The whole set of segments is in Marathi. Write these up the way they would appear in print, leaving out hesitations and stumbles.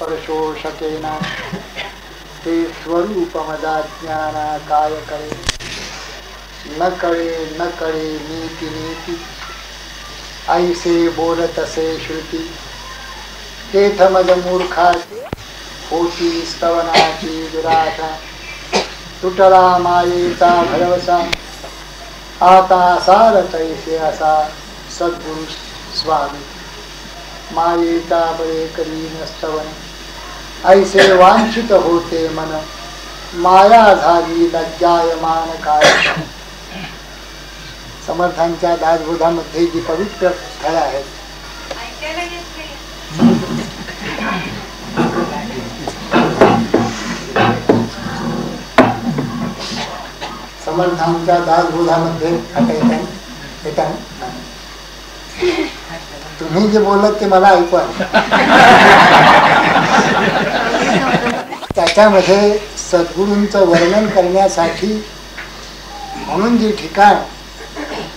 स्पर्शो शकेना ते स्वरूप मजा ज्ञान काय कळे न कळे न कळे नीती नीती ऐसे बोलतसे श्रुती तेथ मज मूर्खाची होती स्तवनाची दुराशा तुटला मायेचा भरवसा आता सार तैसे असा सद्गुरु स्वामी मायेचा बळे करी नस्तवन ऐसे वांछित होते मन माया झाली लज्जायमान काय. समर्थांच्या दासबोधामध्ये जी पवित्र स्थळे आहेत समर्थांच्या दासबोधामध्ये आता तुम्ही जे बोलत ते मला ऐकू त्याच्यामध्ये सद्गुरूंचं वर्णन करण्यासाठी म्हणून जे ठिकाण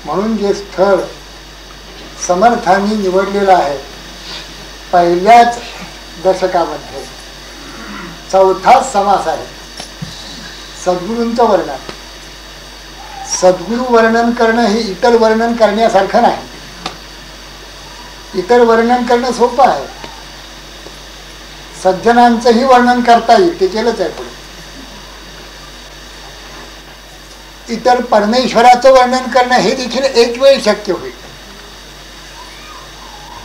म्हणून जे स्थळ समर्थांनी निवडलेलं आहे पहिल्याच दशकामध्ये चौथाच समास आहे सद्गुरूंचं वर्णन. सद्गुरु वर्णन करणं हे इतर वर्णन करण्यासारखं नाही. इतर वर्णन करणं सोपं आहे. सज्जनांचंही वर्णन करता येईल ते केलंच आहे पुढे. इतर परमेश्वराचं वर्णन करणं हे देखील एक वेळ शक्य होईल.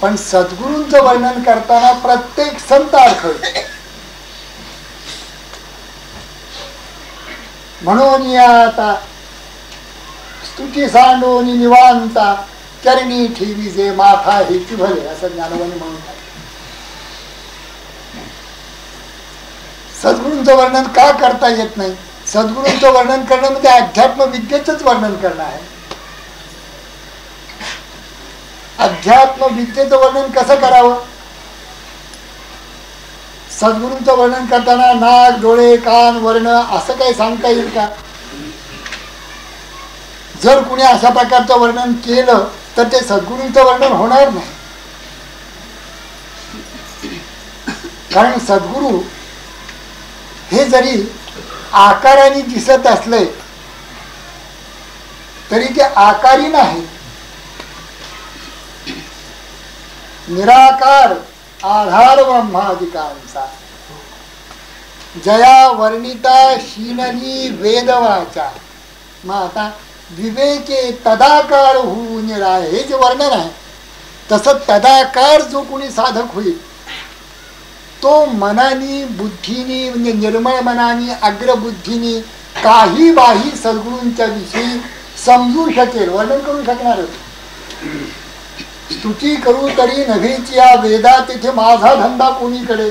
पण सद्गुरूंचं वर्णन करताना प्रत्येक संत अडखळतो. म्हणून या आता स्तुती सांडोनी निवांता चरणी ठेवी जे माथा हे भले असं ज्ञानवानी म्हणून. सद्गुरूंचं वर्णन का करता येत नाही? सद्गुरूंचं वर्णन करणं म्हणजे अध्यात्म विद्येचंच वर्णन करणं आहे. अध्यात्म विद्येचं वर्णन कसं करावं? सद्गुरूंचं वर्णन करताना नाक डोळे कान वर्ण असं काही सांगता येईल का? जर कुणी अशा प्रकारचं वर्णन केलं तर ते सद्गुरूंचं वर्णन होणार नाही. कारण सद्गुरू हे जरी आकाराने दिसत असले तरी ते आकारी नाही. निराकार आधार ब्रह्मादिकांचा जया वर्णिता शीननी वेदवाचा. मग आता विवेके तदाकार होऊन राय हे जे वर्णन आहे तसं तदाकार जो कोणी साधक होईल तो मनानी बुद्धीनी म्हणजे निर्मळ मनानी अग्रबुद्धीनी काही बाही सद्गुरूंच्या विषयी समजू शकेल, वर्णन करू शकणार. स्तुती करू तरी नव्हेची या वेदा तिथे माझा धंदा कोणीकडे.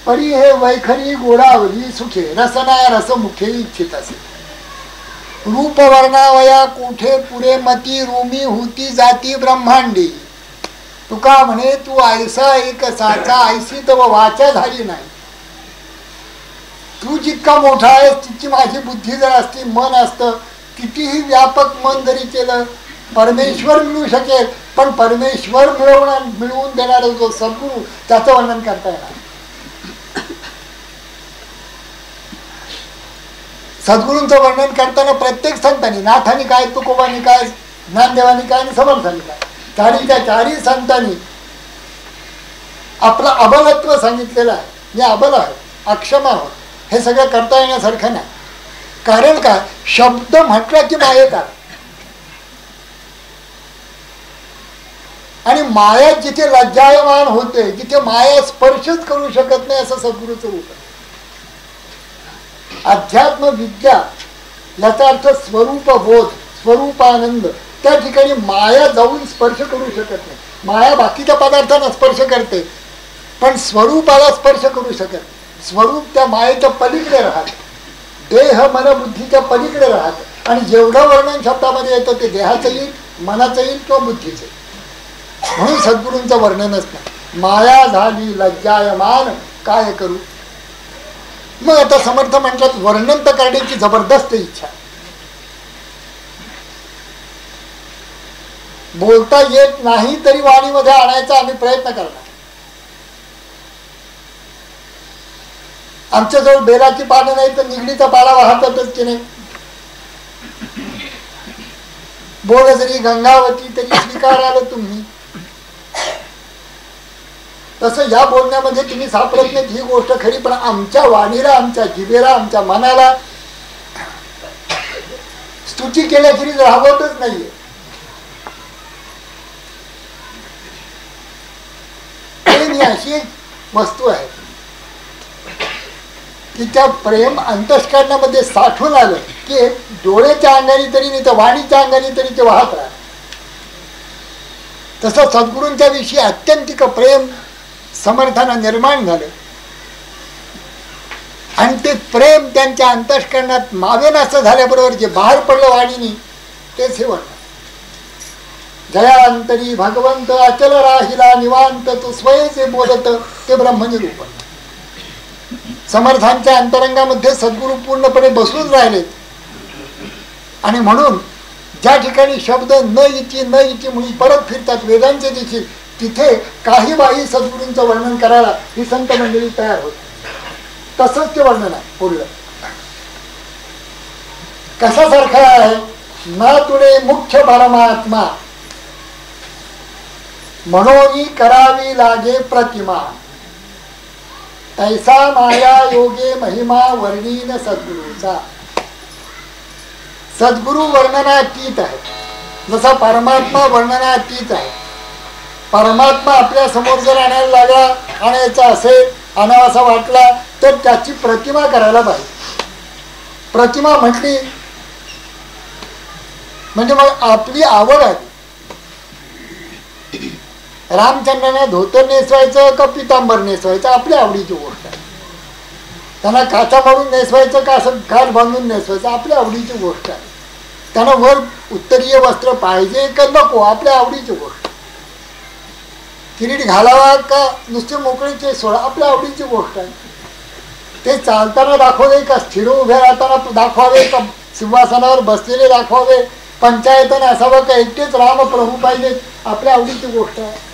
परी हे वैखरी गोडावली सुखे रसना रसमुखे इच्छित असे. रूप वर्णावया कोठे पुरे मती रूमी होती जाती ब्रह्मांडी. तुका म्हणे तू ऐसा एक साचा ऐसी तव वाचा झाली नाही. तू जितका मोठा आहेस तितकी माझी बुद्धी जर असती मन असतं कितीही व्यापक मन जरी केलं परमेश्वर मिळू शकेल. पण परमेश्वर मिळवून देणारा जो सद्गुरू त्याचं वर्णन करता येणार. सद्गुरूंचं वर्णन करताना प्रत्येक संतांनी नाथांनी काय तुकोबांनी काय ज्ञानदेवानी काय आणि समर्थांनी काय चारीच्या चारी संतांनी आपलं अबलत्व सांगितलेलं आहे. मी अबल आहे अक्षम आहोत हे सगळं करता येण्यासारखं नाही. कारण काय शब्द म्हटला की मायेकार आणि माया जिथे लज्जायमान होते जिथे माया स्पर्शच करू शकत नाही असं सद्गुरूचं रूप आहे. अध्यात्म विद्या याचा अर्थ स्वरूप बोध स्वरूपानंद. त्या ठिकाणी माया जाऊन स्पर्श करू शकत नाही. माया बाकीच्या पदार्थांना स्पर्श करते पण स्वरूपाला स्पर्श करू शकत. स्वरूप त्या मायेच्या पलीकडे राहत. देह मन बुद्धीच्या पलीकडे राहत आणि जेवढं वर्णन शब्दामध्ये येतं ते देहाचं येईल मनाचं येईल किंवा बुद्धीचं येईल. म्हणून सद्गुरूंचं वर्णनच नाही. माया झाली लज्जायमान काय करू. मग आता समर्थ म्हणतात वर्णन तर करण्याची जबरदस्त इच्छा. बोलता येत नाही तरी वाणीमध्ये आणायचा आम्ही प्रयत्न करणार. आमच्याजवळ बेलाची पानं नाही तर निगडीचा पाला वाहतातच की नाही. बोल जरी गंगावती तरी स्वीकाराल तुम्ही. तसं या बोलण्यामध्ये तुम्ही सापडत नाही ही गोष्ट खरी, पण आमच्या वाणीला, आमच्या जिभेला, आमच्या मनाला स्तुती केल्याखेरीज राहवतच नाहीये. प्रेम ही अशी एक वस्तू आहे की त्या प्रेम अंतःकरणामध्ये साठून आलं की डोळ्याच्या अंगाने तरी नाही तर वाणीच्या अंगाने तरी ते वाहत राहत. तसं सद्गुरूंच्या विषयी अत्यंतिक प्रेम समर्थांना निर्माण झालं आणि ते प्रेम त्यांच्या अंतःकरणात मावेन असं झाल्याबरोबर जे बाहेर पडलं वाणीनी तेच हे वर्णन. जयांतरी भगवंत अचल राहिला निवांत तो स्वयंचे बोलत ते ब्रह्मनिरूपण. समर्थांच्या अंतरंगामध्ये सद्गुरू पूर्णपणे बसून राहिले आणि म्हणून ज्या ठिकाणी शब्द न इति म्हणून परत फिरतात वेदांचे देखील, तिथे काही बाई सद्गुरूंचं वर्णन करायला ही संत मंडळी तयार होती. तसंच ते वर्णन आहे पुढलं. कशासारखं आहे ना तुडे मुख्य परमात्मा म्हणून करावी लागे प्रतिमा ऐसा माया योगे महिमा वर्णीन सद्गुरूचा. सद्गुरू वर्णनातीत आहे जसा परमात्मा वर्णनातीत आहे. परमात्मा आपल्या समोर जर आणायला लागला, आणायचा असेल, आणावासा वाटला तर त्याची प्रतिमा करायला पाहिजे. प्रतिमा म्हटली म्हणजे मग आपली आवड आहे. रामचंद्रांना धोतर नेसवायचं का पितांबर नेसवायचं आपल्या आवडीची गोष्ट आहे. त्यांना काचा मारून नेसवायचं का असं घाट बांधून नेसवायचं आपल्या आवडीची गोष्ट आहे. त्यांना वर उत्तरीय वस्त्र पाहिजे का नको आपल्या आवडीची गोष्ट. किरीट घालावा का नुसते मोकळीचे सोडा आपल्या आवडीची गोष्ट आहे. ते चालताना दाखवले का स्थिर उभे राहताना दाखवावे का सिंहासनावर बसलेले दाखवावे, पंचायतन असावं का एकटेच राम प्रभू पाहिजे आपल्या आवडीची गोष्ट आहे.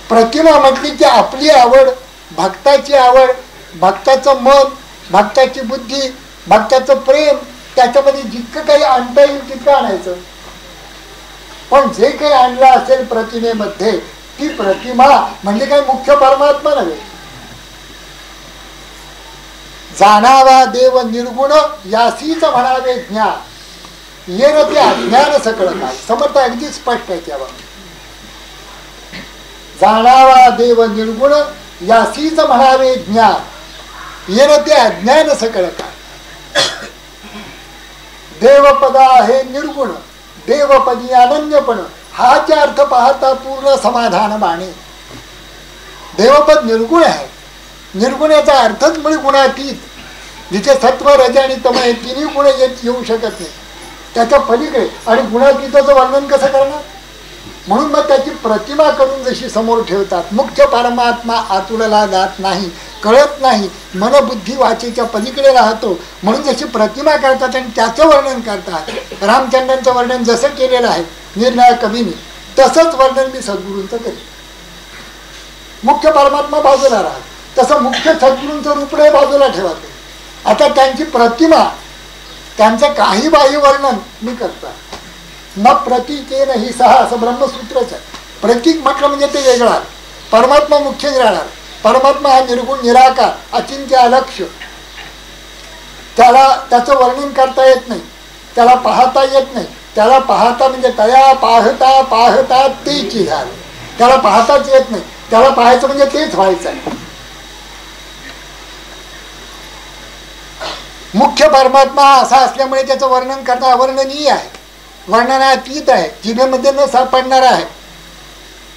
प्रतिमा म्हटली की आपली आवड, भक्ताची आवड, भक्ताचं मन, भक्ताची बुद्धी, भक्ताचं प्रेम, त्याच्यामध्ये जितकं काही आणता येईल तितकं आणायचं. पण जे काही आणलं असेल प्रतिमेमध्ये ती प्रतिमा म्हणजे काही मुख्य परमात्मा नव्हे. जाणावा देव निर्गुण यासीच म्हणावे ज्ञान येन ते अज्ञान सकळ काय. समर्थ अगदी स्पष्ट आहे त्यावर. जाणावा देव निर्गुण यासीच म्हणावे ज्ञान येन ते अज्ञान सकळ काय. देवपदा आहे निर्गुण देवपदी अनन्यपण हाच अर्थ पाहता पूर्ण समाधान बाणे. देवपद निर्गुण आहे. निर्गुण याचा अर्थच म्हणजे गुणातीत. जिथे सत्व रज आणि तम हे तिन्ही गुण येऊ शकत नाही त्याच्या पलीकडे. आणि गुणातीताचं वर्णन कसं करणार. म्हणून मग त्याची प्रतिमा करून जशी समोर ठेवतात. मुख्य परमात्मा आतुरला जात नाही, कळत नाही, मनबुद्धी वाचेच्या पलीकडे राहतो म्हणून जशी प्रतिमा करतात आणि त्याचं वर्णन करतात. रामचंद्रांचं वर्णन जसं केलेलं आहे निर्णय कवीने तसंच वर्णन मी सद्गुरूंचं करेन. मुख्य परमात्मा बाजूला राहत तसं मुख्य सद्गुरूंचं रूपडे बाजूला ठेवा. आता त्यांची प्रतिमा त्यांचं काही बाह्य वर्णन मी करतो. न प्रतीके नाही सहा असं ब्रह्मसूत्रच आहे. प्रतीक म्हटलं म्हणजे ते वेगळा. परमात्मा मुख्य राहणार. परमात्मा हा निर्गुण निराकार अचिंत्य अलक्ष. त्याला त्याचं वर्णन करता येत नाही, त्याला पाहता येत नाही. त्याला पाहता म्हणजे तया पाहता पाहता तेच झालं. त्याला पाहताच येत नाही. त्याला पाहायचं म्हणजे तेच व्हायचं आहे. मुख्य परमात्मा असा असल्यामुळे त्याचं वर्णन करणं अवर्णनीय आहे, वर्णनातीत आहे, जिभेमध्ये न सापडणार आहे.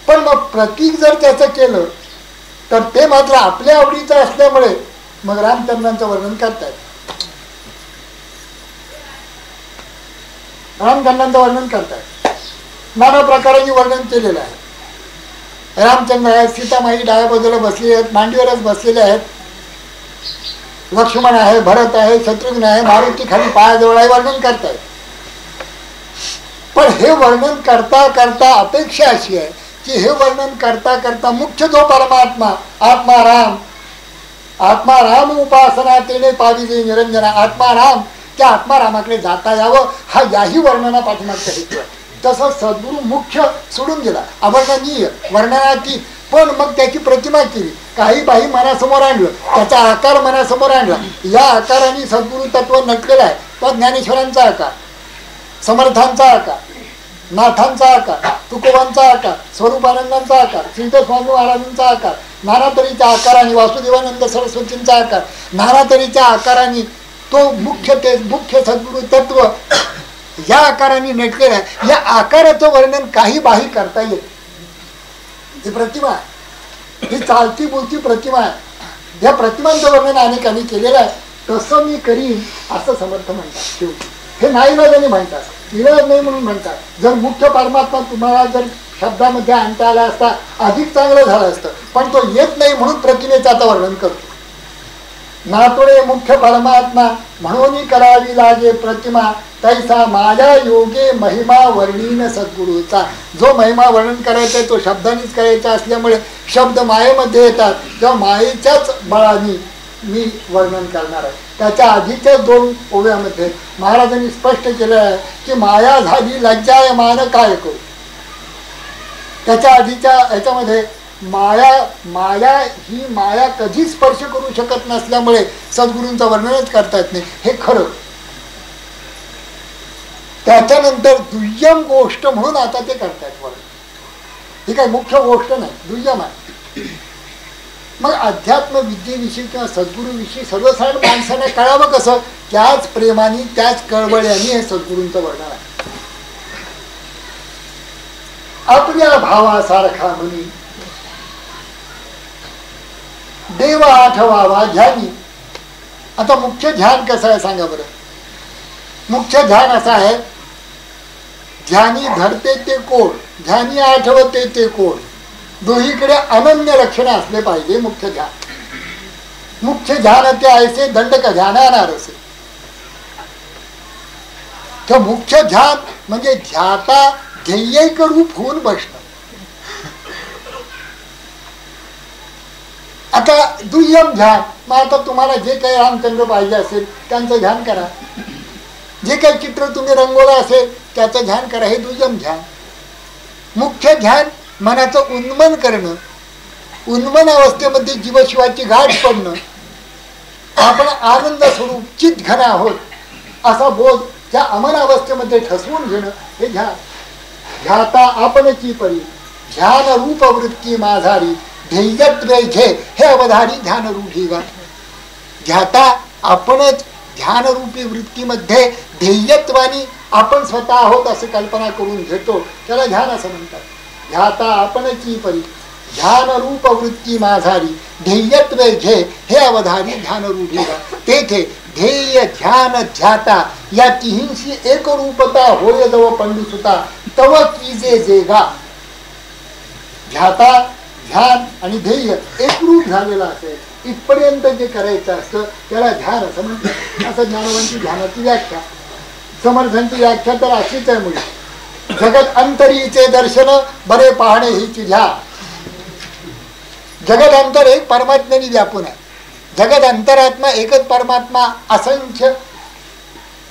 पण मग प्रतीक जर त्याचं केलं तर ते मात्र आपल्या आवडीचं असल्यामुळे मग रामचंद्रांचं वर्णन करतात. रामचंद्रांचं वर्णन करतात. नाना प्रकारांनी वर्णन केलेलं आहे. रामचंद्र आहेत, सीतामाई डाव्या बाजूला बसलेले आहेत, मांडीवरच बसलेले आहेत. लक्ष्मण आहे, भरत आहे, शत्रुघ्न आहे, मारुती खाली पायाजवळ आहे, वर्णन करतायत. पण हे वर्णन करता करता अपेक्षा अशी आहे की हे वर्णन करता करता मुख्य जो परमात्मा आत्मा राम आत्माराम उपासना तेने पाविजे निरंजना. आत्माराम, त्या आत्मारामाकडे जाता यावं हा याही वर्णना पाठीमागचा हेतू आहे. तसं सद्गुरू मुख्य सोडून गेला, अवर्णनीय वर्णनातीत, पण मग त्याची प्रतिमा केली, काही बाही मनासमोर आणलं, त्याचा आकार मनासमोर आणला. या आकाराने सद्गुरू तत्व नटलेला आहे. तो ज्ञानेश्वरांचा आकार, समर्थांचा आकार, नाथांचा आकार, तुकोबांचा आकार, स्वरूपानंदांचा आकार, श्रीधर स्वामी महाराजांचा आकार, नाना तऱ्हेच्या आकाराने, वासुदेवानंद सरस्वतींचा आकार, नाना तऱ्हेच्या आकाराने तो मुख्य सद्गुरू तत्व या आकाराने नटलेला आहे. या आकाराचं वर्णन काही बाही करता येत. ही प्रतिमा आहे, ही चालती बोलती प्रतिमा आहे. या प्रतिमांचं वर्णन अनेकांनी केलेलं आहे. तसं मी करीन असं समर्थ म्हणतात. शेवटी हे नाईलाजाने म्हणतात, इलाज नाही म्हणून म्हणतात. जर मुख्य परमात्मा तुम्हाला जर शब्दामध्ये आणता आला असता अधिक चांगलं झालं असतं, पण तो येत नाही म्हणून प्रतिमेचं आता वर्णन करतो. नातोडे मुख्य परमात्मा म्हणून करावी लागे प्रतिमा, तैसा माझ्या योगे महिमा वर्णीन सद्गुरूचा. जो महिमा वर्णन करायचा आहे तो शब्दानेच करायचा असल्यामुळे शब्द मायेमध्ये येतात, तेव्हा मायेच्याच बळाने मी वर्णन करणार आहे. त्याच्या आधीच्या 2 ओव्यामध्ये महाराजांनी स्पष्ट केलं आहे की माया झाली लज्जायमान काय करू. त्याच्या आधीच्या याच्यामध्ये माया ही माया कधीच स्पर्श करू शकत नसल्यामुळे सद्गुरूंचं वर्णनच करता येत नाही, हे खरं. त्याच्यानंतर दुय्यम गोष्ट म्हणून आता ते करतायत वर्णन. ही काही मुख्य गोष्ट नाही, दुय्यम आहे. मग अध्यात्म विद्येविषयी किंवा सद्गुरूविषयी सर्वसाधारण माणसाने कळावं कसं, त्याच प्रेमाने त्याच कळवळ्याने हे सद्गुरूंचं वर्णन आहे. आपल्या भावासारखा म्हणी देव आठवावा ध्यानी. आता मुख्य ध्यान कसं आहे सांगा बरं. मुख्य ध्यान असं आहे, ध्यानी धरते ते कोण, ध्यानी आठवते ते कोण. दोहीकडे अनन्य लक्षण असले पाहिजे मुख्य ध्यान. मुख्य ध्यान ते ऐसे दंडक ध्यानानार असे. तर मुख्य ध्यान म्हणजे ध्याता ध्येयैक रूप होऊन बसणं. आता दुय्यम ध्यान, मग आता तुम्हाला जे काही रामचंद्र पाहिजे असेल त्यांचं ध्यान करा, जे काही चित्र तुम्ही रंगवलं असेल त्याचं ध्यान करा, हे दुय्यम ध्यान. मुख्य ध्यान मनाचं उन्मन करणं, उन्मन अवस्थेमध्ये जीवशिवाची गाठ पडणं, आपण आनंद स्वरूप चित घन आहोत असा बोध त्या अमन अवस्थेमध्ये ठसवून घेणं, हे ध्यान. ध्याता आपणची परी ध्यान रूप वृत्ती माझारी, ध्येयत्व घे हे अवधारी ध्यान रूढी गा. ध्याता आपणच ध्यानरूपी वृत्तीमध्ये ध्येयत्वानी आपण स्वतः आहोत असे कल्पना करून घेतो, त्याला ध्यान असं म्हणतात. ध्याता आपणची परी ध्यान रूप वृत्ती माझारी, ध्येयत्व घे हे अवधारी ध्यान रूढी गा. तेथे ध्येय ध्येय ध्याता या तिहींशी एकरूपता होय जव पंडुसुता, तव कीजे जेगा. ध्याता ध्यान आणि ध्येय एकरूप झालेलं असेल, इथपर्यंत जे करायचं असतं त्याला ध्यान असं म्हणतात. असं ज्ञानवांची ध्यानाची व्याख्या. समर्थांची व्याख्या तर अशीच आहे. मुळे जगत अंतरीचे दर्शन बरे पाहणे हीची ध्यान. जगत अंतर एक परमात्म्याने व्यापून आहे. जगत अंतरात्मा एकच परमात्मा असंख्य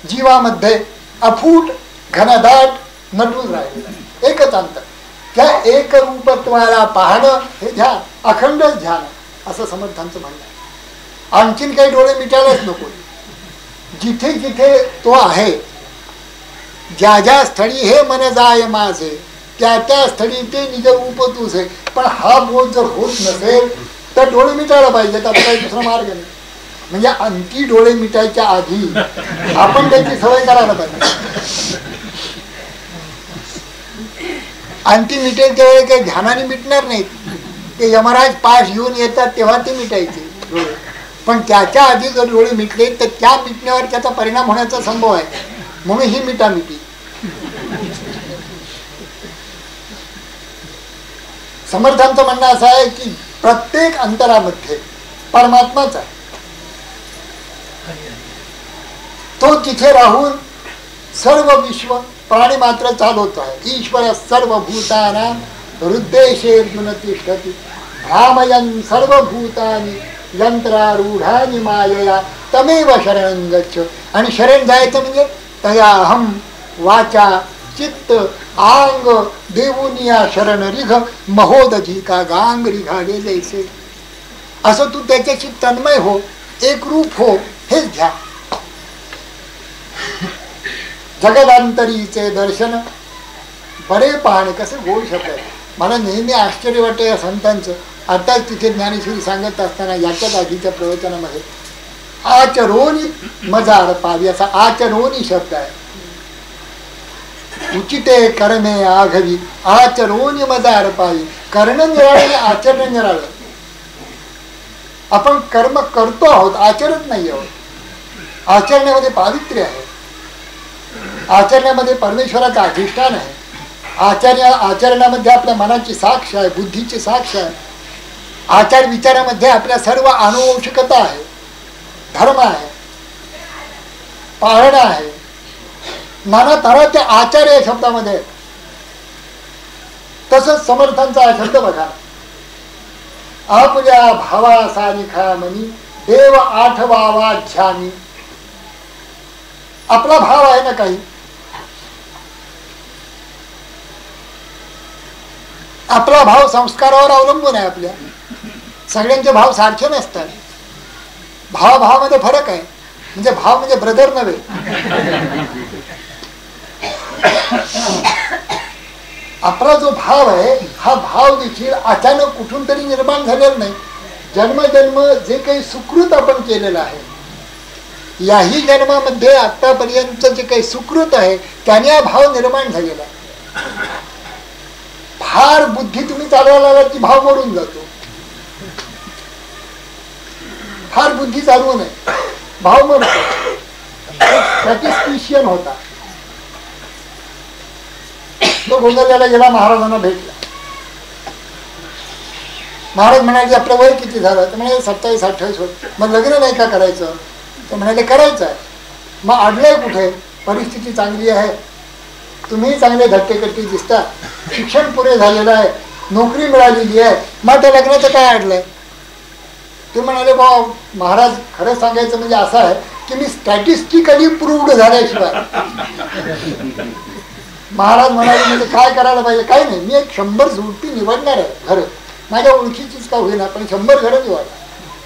जीवामध्ये अफूट घनदाट नटून राहिलेला आहे. एकच अंतर, त्या एकरूपत्वाला पाहणं हे ध्यान, अखंड ध्यान असं समर्थांचं म्हणणं आहे. आणखीन काही डोळे मिटायलाच नको. जिथे जिथे तो आहे, ज्या ज्या स्थळी हे मन जाय माझे, त्या त्या स्थळी ते निज रूप तुझे. पण हा बोध जर होत नसेल तर डोळे मिटायला पाहिजेत. आता काही दुसरा मार्ग नाही. म्हणजे अंती डोळे मिटायच्या आधी आपण त्याची सवय करायला पाहिजे. अंती मिटेल त्यावेळी काही ध्यानाने मिटणार नाहीत. ते यमराज पाश घेऊन येतात तेव्हा ते मिटायचे डोळे. पण त्याच्या आधी जर डोळे मिटले तर त्या मिटण्यावर त्याचा परिणाम होण्याचा संभव आहे. म्हणून ही मिटामिटी. समर्थांचं म्हणणं असं आहे की प्रत्येक अंतरामध्ये परमात्माच आहे. तो तिथे राहून सर्व विश्व प्राणी मात्र चालवतो आहे. ईश्वर सर्वभूतानां हृदयेषु तिष्ठति भ्रामयन् सर्वभूतानि यंत्रारूढानि मायया तमेव शरणं गच्छ. आणि शरण जायचं म्हणजे तया अहम वाचा चित्त आंग देवुनिया शरण रिघ महोदधी का गांग रिघाले जैसे. असं तू त्याच्याशी तन्मय हो, एकरूप हो, हेच घ्या. जगदांतरीचे दर्शन बरे पाहणे. कसं गोड शब्द आहे. मला नेहमी आश्चर्य वाटतं या संतांचं. आताच तिथे ज्ञानेश्वरी सांगत असताना याच्याच आधीच्या प्रवचनामध्ये आचरोनी मजार पावी असा आचरोनी शब्द आहे. उचिते कर्मे आघवी आचरोनी मजार पावी. कर्ण निराळ आचरण निराळ. आपण कर्म करतो आहोत, आचरत नाही आहोत. आचरणामध्ये पावित्र्य आहे, आचरणामध्ये परमेश्वराचं अधिष्ठान आहे, आचरणामध्ये आपल्या मनाची साक्ष आहे, बुद्धीची साक्ष आहे, आचार विचारामध्ये आपल्या सर्व आनुवंशिकता आहे, धर्म आहे, पाळणा आहे, नाना तऱ्हाचे आचार या शब्दामध्ये. तसंच समर्थांचा हा शब्द बघा, आपल्या भावासा निखा मनी देव आठवावा ध्यानी. आपला भाव आहे ना काही, आपला भाव संस्कारावर अवलंबून आहे. आपल्या सगळ्यांचे भाव सारखे नसतात. भावामध्ये फरक आहे. म्हणजे भाव म्हणजे ब्रदर नव्हे. आपला जो भाव आहे हा भाव देखील अचानक कुठून तरी निर्माण झालेला नाही. जन्मजन्म जे काही सुकृत आपण केलेलं आहे, याही जन्मामध्ये आतापर्यंत जे काही सुकृत आहे त्याने हा भाव निर्माण झालेला आहे. फार बुद्धी तुम्ही चालवायला लागला की भाव मरून जातो. फार बुद्धी चालवू नये, भाव मरतो. स्टॅटिस्टिशियन होता तो गोंधळ्याला गेला, महाराजांना भेटला. महाराज म्हणाले आपलं वय किती झालं? तर म्हणाले 27-28 होत. मग लग्न नाही का करायचं? तर म्हणाले करायचं आहे. मग अडलंय कुठे? परिस्थिती चांगली आहे, तुम्ही चांगले धट्टेकट्टी दिसता, शिक्षण पुरे झालेलं आहे, नोकरी मिळालेली आहे, मग त्या लग्नाचं काय अडलंय? ते म्हणाले बा महाराज खरं सांगायचं म्हणजे असं आहे की मी स्टॅटिस्टिकली प्रूव्ड झाल्याशिवाय. महाराज म्हणाले म्हणजे काय करायला पाहिजे? काय नाही, मी एक 100 झुडपी निवडणार आहे घरं, माझ्या ओळखीचीच का होईना पण 100 घरं निवडणार.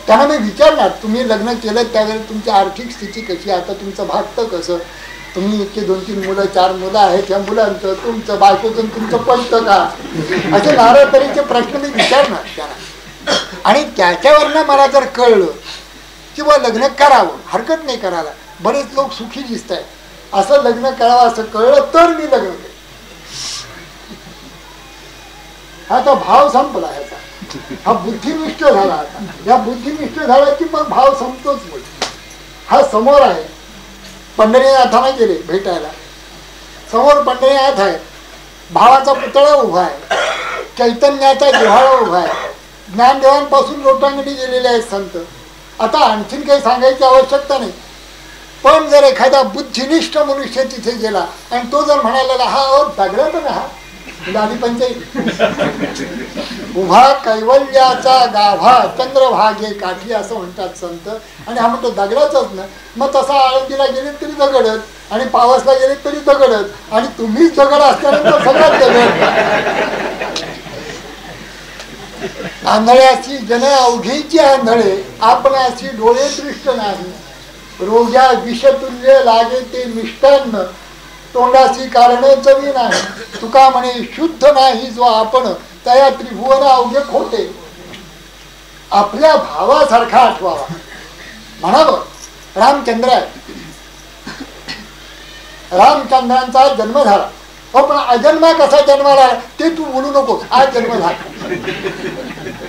त्यांना मी विचारणार तुम्ही लग्न केलं त्यावेळेस तुमची आर्थिक स्थिती कशी, आता तुमचं भागतं कसं, तुम्ही इतके 2-3 मुलं 4 मुलं आहेत, त्या मुलांचं तुमचं बायकोचं तुमचं पडतं का, असे नाना तऱ्हेचे प्रश्न मी विचारणार त्यांना. आणि त्याच्यावरनं मला जर कळलं की बा लग्न करावं, हरकत नाही करायला, बरेच लोक सुखी दिसत आहेत, असं लग्न करावं असं कळलं तर मी लग्न केलं. आता भाव संपला ह्याचा, हा बुद्धिनिष्ठ झाला. आता या बुद्धिनिष्ठ झाला की मग भाव संपतोच. हा समोर आहे, पंढरीनाथांना गेले भेटायला, समोर पंढरीनाथ आहे, भावाचा पुतळा उभा आहे, चैतन्याचा जिव्हाळा उभा आहे, ज्ञानदेवांपासून लोटांगणी गेलेले आहेत संत. आता आणखीन काही सांगायची आवश्यकता नाही. पण जर एखादा बुद्धिनिष्ठ मनुष्य तिथे गेला आणि तो जर म्हणाला हा दगडात राहा आधी पंचायत उभा कैवल्याचा गाभा चंद्रभागे काठी असं म्हणतात संत. आणि हा म्हणतो दगडाचाच ना, मग तसा आळंदीला गेले तरी दगडच आणि पावसला गेले तरी दगडच आणि तुम्हीच दगड असल्यानंतर सगळ्यात दगड. आंधळ्याची जन अवघीची आंधळे आपणाची डोळे दृष्ट नाही, रोग्या विषतुल्य लागे ते मिष्टान्न तोंडाची कारण चवी नाही. तुका म्हणे शुद्ध नाही जो आपण तया त्रिभुवन अवघे खोटे. आपल्या भावासारखा आठवावा म्हणावं. रामचंद्र आहे, रामचंद्रांचा जन्म झाला, हो पण अजन्मा कसा जन्माला ते तू बोलू नकोस. आज जन्म झाला,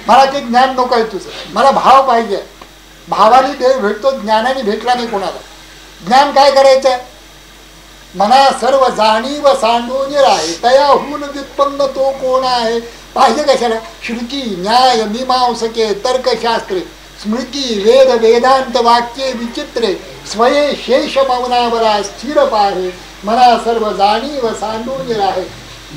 मला ते ज्ञान नको आहे तुझं, मला भाव पाहिजे. भावाने देव भेटतो, ज्ञानाने भेटला नाही कोणाला. ज्ञान काय करायचंय? मना सर्व जाणीव सांडून राहे तयाहून व्युत्पन्न तो कोण आहे. पाहिजे कशाला? श्रुती न्याय मीमांसके तर्कशास्त्रे स्मृती वेद वेदांत वाक्ये विचित्रे स्वये शेष मौनावरा स्थिर पाहे. मना सर्व जाणीव सांडून राहे.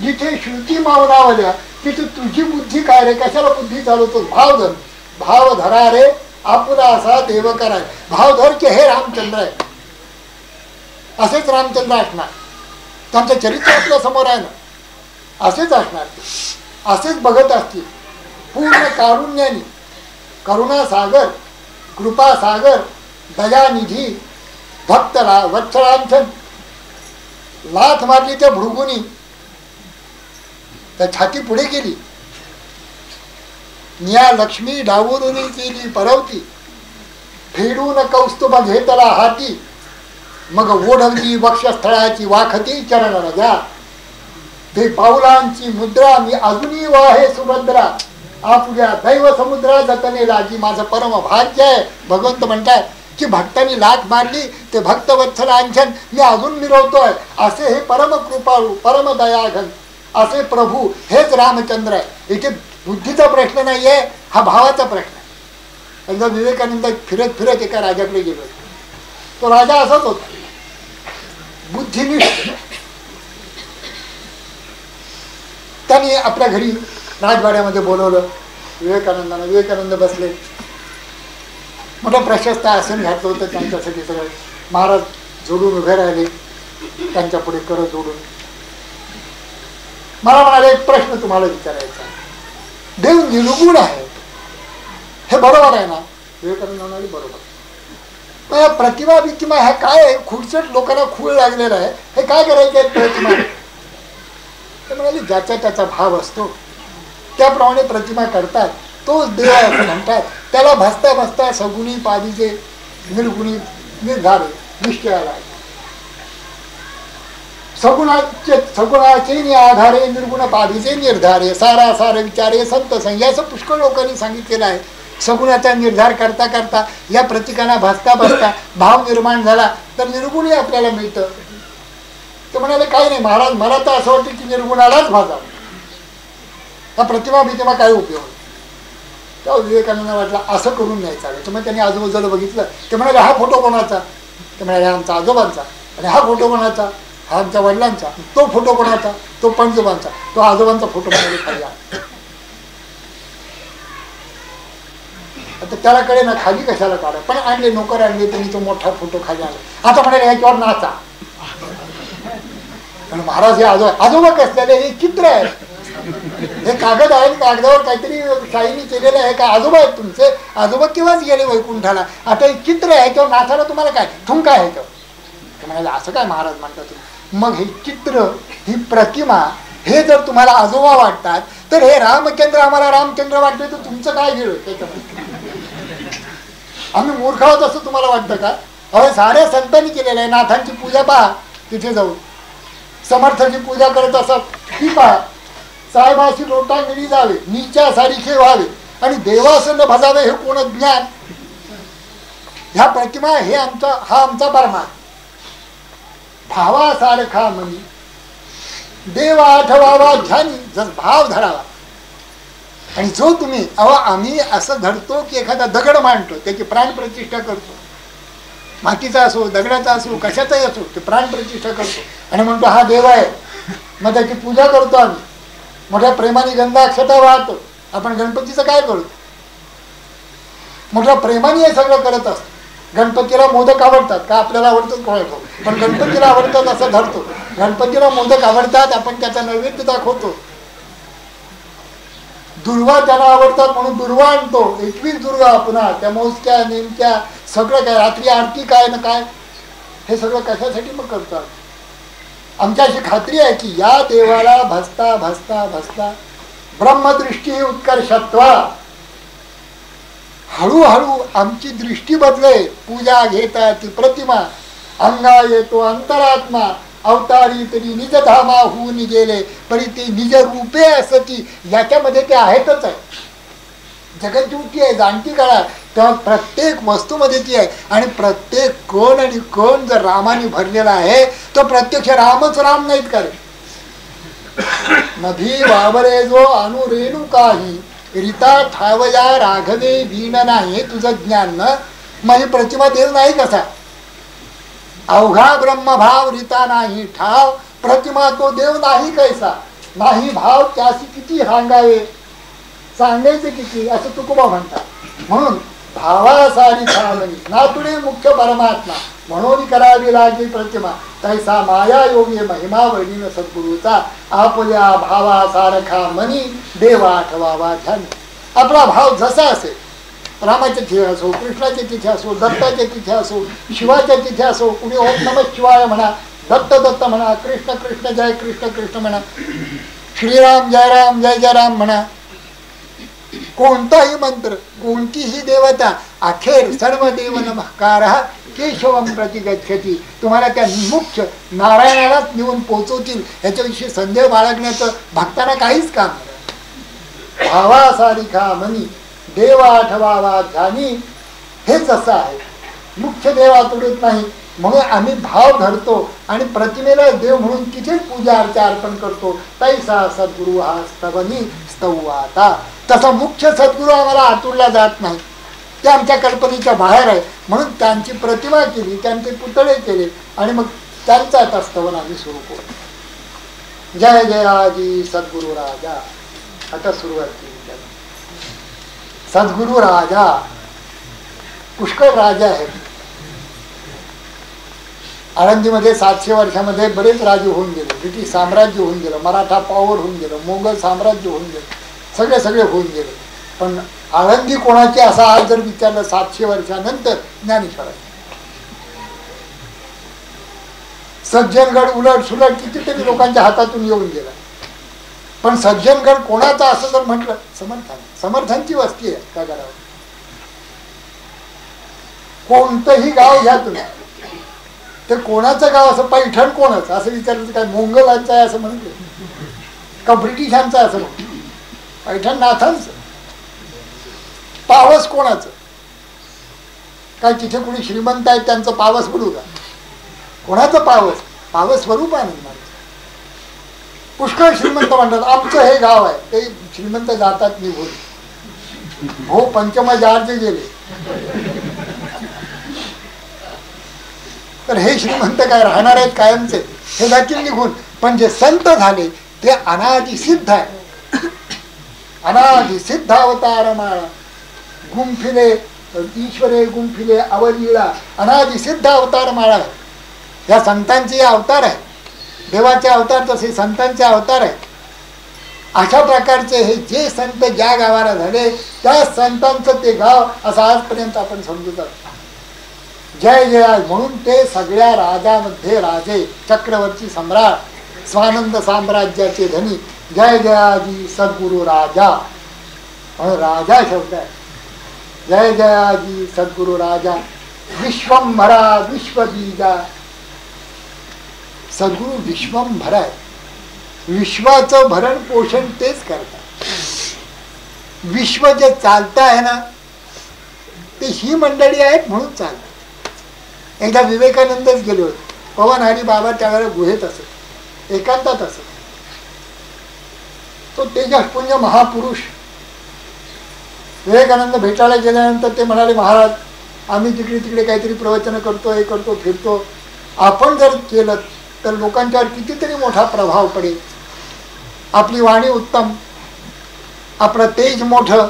जिथे श्रुती मौनावल्या तिथे तुझी बुद्धी काय रे? कशाला बुद्धी चालवतो? भाव धर, भाव धरा रे आपुला असा देव कराय. भाव धर की हे रामचंद्र आहे. असेच रामचंद्र असणार. त्यांचं चरित्र आपल्या समोर आहे ना. असेच असणार. असेच बघत असतील. पूर्ण कारुण्याने, करुणा सागर, कृपा सागर, दयानिधी, भक्तला वत्सलांछन. लाथ मारली त्या भृगुनी, त्या छाती पुढे केली. निया लक्ष्मी डावरून केली परवती, फेडून कौस्तुभ घेतला हाती. मग ओढवली वक्षस्थळाची वाखती चरण राजा. ते पाऊलांची मुद्रा मी अजूनही वाहे सुभद्रा. आपल्या दैव समुद्रा जतने लागी. माझं परम भाग्य आहे. भगवंत म्हणतात की भक्तांनी लाथ मारली ते भक्त वत्सलांछन मी अजून मिरवतोय. असे हे परम कृपाळू, परम दयाघन असे प्रभू हेच रामचंद्र आहे. इथे बुद्धीचा प्रश्न नाहीये, हा भावाचा प्रश्न आहे. एकदा विवेकानंद फिरत फिरत एका राजाकडे गेलो. तो राजा असाच होता, बुद्धिनिष्ठ. त्यांनी आपल्या घरी राजवाड्यामध्ये बोलवलं विवेकानंदांना. विवेकानंद बसले. मोठं प्रशस्त आसन घातलं होतं त्यांच्यासाठी. सगळं महाराज जोडून उभे राहिले त्यांच्या पुढे करत जोडून. मला म्हणाले एक प्रश्न तुम्हाला विचारायचा. देव निर्गुण आहे हे बरोबर आहे ना? विवेकानंद म्हणाले बरोबर. मग या प्रतिमा बितिमा ह्या काय आहे? खुडचट लोकांना खूळ लागलेला आहे. हे काय करायचे आहेत प्रतिमा? ते म्हणाले ज्याचा त्याचा भाव असतो त्याप्रमाणे प्रतिमा करतात. तोच देव आहे असं म्हणतात. त्याला भसता भसता सगुणी पादीचे निर्गुणी निर्धारे निश्चयाला. सगुणाचे आधारे निर्गुण पादीचे निर्धारे. सारा सार विचारे संत संघ असं पुष्कळ लोकांनी सांगितलेलं आहे. सगुणाचा निर्धार करता करता या प्रतीकांना भसता भसता भाव निर्माण झाला तर निर्गुणी आपल्याला मिळतं. ते म्हणाले काही नाही महाराज, मला तर असं वाटतं की निर्गुणालाच भाजावं. हा प्रतिमा बितिमा काय उपयोग? तेव्हा विवेकानंद वाटला असं करून नाही चालेल. मग त्यांनी आजूबाजूला बघितलं. ते म्हणाले हा फोटो कोणाचा? ते म्हणाले आमचा आजोबांचा. आणि हा फोटो कोणाचा? हा आमच्या वडिलांचा. तो फोटो कोणाचा? तो पणजोबांचा. तो आजोबांचा फोटो म्हणाले खाली आला. आता त्याला कळे ना खाली कशाला काढा. पण आणले, नोकर आणले, त्यांनी तो मोठा फोटो खाली आणला. आता म्हणाले ह्याच्यावर नाचा. आणि महाराज हे आजोबा कसलेले हे चित्र आहे, हे कागद आहे, कागदावर काहीतरी शाईनी केलेलं आहे का? आजोबा आहेत तुमचे. आजोबा केव्हाच गेले वैकुंठाला. आता हे चित्र आहे किंवा नाचाला तुम्हाला काय ठुमका आहे तो? म्हणाले असं काय महाराज म्हणता तुम्ही? मग हे चित्र, ही प्रतिमा, हे जर तुम्हाला आजोबा वाटतात तर हे रामचंद्र आम्हाला रामचंद्र वाटते तर तुमचं काय गेलं त्याच्यामध्ये? आम्ही मूर्ख आहोत असं तुम्हाला वाटतं का? अहो साऱ्या संतांनी केलेलं आहे. नाथांची पूजा पहा, तिथे जाऊन समर्थाची पूजा करत असत ती पहा. साहेबाशी लोटांगणी जावे, नीच्या सारीखे व्हावे आणि देवासन भजावे हे कोण ज्ञान? ह्या प्रतिमा हे हा आमचा परमात्मा. भावासारखा मनी देव आठवावा ध्यानी, जर भाव धरावा. आणि जो तुम्ही आम्ही असं धरतो की एखादा दगड मांडतो, त्याची प्राणप्रतिष्ठा करतो. मातीचा असो, दगडाचा असो, कशाचाही असो, ते प्राणप्रतिष्ठा करतो आणि म्हणतो हा देव आहे. मग त्याची पूजा करतो आम्ही. मोठ्या प्रेमाने गंगा अक्षता वाहतो. आपण गणपतीचं काय करतो? मोठ्या प्रेमाने हे सगळं करत असतो. गणपतीला मोदक आवडतात का? आपल्याला आवडतात कोणाला, पण गणपतीला आवडतात असं धरतो. गणपतीला मोदक आवडतात, आपण त्याचा नैवेद्य दाखवतो. दुर्वा त्यांना आवडतात म्हणून दुर्वा आणतो. 21 दुर्वा पुन्हा त्या मोजक्या नेमक्या सगळं काय, रात्री आरती काय ना काय, हे सगळं कशासाठी मग करतात? आमच्या अशी खात्री आहे की या देवाला भसता भसता भसता ब्रह्मदृष्टी उत्कर्षत्वा हळूहळू आमची दृष्टी बदले. पूजा घेता ती प्रतिमा, अंगा येतो अंतरात्मा. अवतारी तरी निजधामा होऊन गेले परी ते निज रूपे असती. याच्यामध्ये ते आहेतच आहे. जगज्योती आहे, जाणती काळा. तेव्हा प्रत्येक वस्तूमध्ये ती आहे. आणि प्रत्येक कोण आणि कोण जर रामाने भरलेला आहे तो प्रत्यक्ष रामच राम नाहीत का रे? नभी वावरे जो अनुरेणू काही रीता ठावया राघवे वीण नाही. तुझं ज्ञान न मग ही प्रतिमा देव नाही कसा? अवघा ब्रह्मभाव रीता नाही ठाव. प्रतिमा तो देव नाही कैसा? नाही भाव त्यासी किती हांगावे, सांगायचे किती, असं तुकोबा म्हणतात. म्हणून भावासारी खामनी नातुडे मुख्य परमात्मा म्हणून करावी लागे प्रतिमा तैसा माया योगी महिमा वडील सद्गुरूचा आपल्या भावासारखा मनी देवा ठवावा ध्यानी. आपला भाव जसा असेल, रामाच्या तिथे असो, कृष्णाच्या तिथे असो, दत्ताच्या तिथे असो, शिवाच्या तिथे असो, कुणी ओम नमः शिवाय म्हणा, दत्त दत्त म्हणा, कृष्ण कृष्ण जय कृष्ण कृष्ण म्हणा, श्रीराम जय जय राम म्हणा, कोणताही मंत्र, कोणतीही देवता, अखेर सर्व देव नमस्कार केशवम प्रति गच्छती, तुम्हाला त्या मुख्य नारायणालाच नेऊन पोचवतील. ह्याच्याविषयी संदेह बाळगण्याचं भक्तांना काहीच काम नाही. भावासारिखा मनी देवा आठवावा ध्यानी, हे जसं आहे. मुख्य देवा तुडत नाही म्हणून आम्ही भाव धरतो आणि प्रतिमेला देव म्हणून तिथेच पूजा अर्चा अर्पण करतो. तैसा सद्गुरु हा स्तवनी स्तवता. तसा मुख्य सद्गुरू आम्हाला आतुरला जात नाही, ते आमच्या कल्पनेच्या बाहेर आहे. म्हणून त्यांची प्रतिमा केली, त्यांचे पुतळे केले आणि मग त्यांचं आता स्तवन आम्ही सुरू करू. जय जयाजी सद्गुरु राजा. आता सुरुवात केली. सद्गुरु राजा पुष्कळ राजा आहेत. आळंदीमध्ये 700 वर्षामध्ये बरेच राजे होऊन गेले. ब्रिटिश साम्राज्य होऊन गेलं, मराठा पॉवर होऊन गेलं, मोगल साम्राज्य होऊन गेलं, सगळे होऊन गेले. पण आळंदी कोणाची असा आज जर विचारलं 700 वर्षानंतर ज्ञानेश्वर. सज्जनगड उलट सुलट कितीतरी लोकांच्या हातातून येऊन गेला. पण सज्जनगड कोणाचा असं जर म्हटलं, समर्थांची वस्ती आहे त्या गडावर. कोणतंही गाव घ्या तुम्ही, ते कोणाचं गाव असं, पैठण कोणाचं असं विचारलं काय मोंगलांचं आहे असं म्हणलं का ब्रिटिशांचं असं म्हणलं, पैठण नाथांचं. पावस कोणाचं काय, तिथे कोणी श्रीमंत आहे त्यांचं पावस पडू का, कोणाचं पावस, पावस स्वरूपानंद. पुष्कळ श्रीमंत म्हणतात आमचं हे गाव आहे, ते श्रीमंत जातात निघून. हो पंचमजार्ज गेले तर हे श्रीमंत काय राहणार आहेत कायमचे, हे जातील निघून. पण जे संत झाले ते अनादि सिद्ध आहे. अनादि सिद्ध अवतार माळा गुंफिले ईश्वरे गुंफिले अवलीळा, अनादि सिद्ध अवतार माळा. या संतांचे अवतार आहे, देवाचे अवतार तसे संतांचे अवतार आहे. अशा प्रकारचे हे जे संत ज्या गावाला झाले त्या संतांचं ते गाव असं आजपर्यंत आपण समजत आहोत. जय जय म्हणून ते सगळ्या राजामध्ये राजे, चक्रवर्ती सम्राट, स्वानंद साम्राज्याचे धनी. जय जयाजी सद्गुरु राजा, म्हणून राजा शब्द आहे. जय जयाजी सद्गुरु राजा विश्वंभरा विश्वबीजा. सद्गुरु विश्वंभर आहे, विश्वाचं भरण पोषण तेच करतात. विश्व जे चालतं आहे ना ते ही मंडळी आहेत म्हणून चालतं. एकदा विवेकानंदच गेले होते, पवनहारी बाबा त्यावेळेला गुहेत असत, एकांतात असत. तो तेजस्पुंज महापुरुष विवेकानंद भेटायला गेल्यानंतर ते म्हणाले, महाराज आम्ही तिकडे तिकडे काहीतरी प्रवचन करतो, हे करतो, फिरतो, आपण जर केलं तर लोकांच्यावर कितीतरी मोठा प्रभाव पडेल. आपली वाणी उत्तम, आपलं तेज मोठं,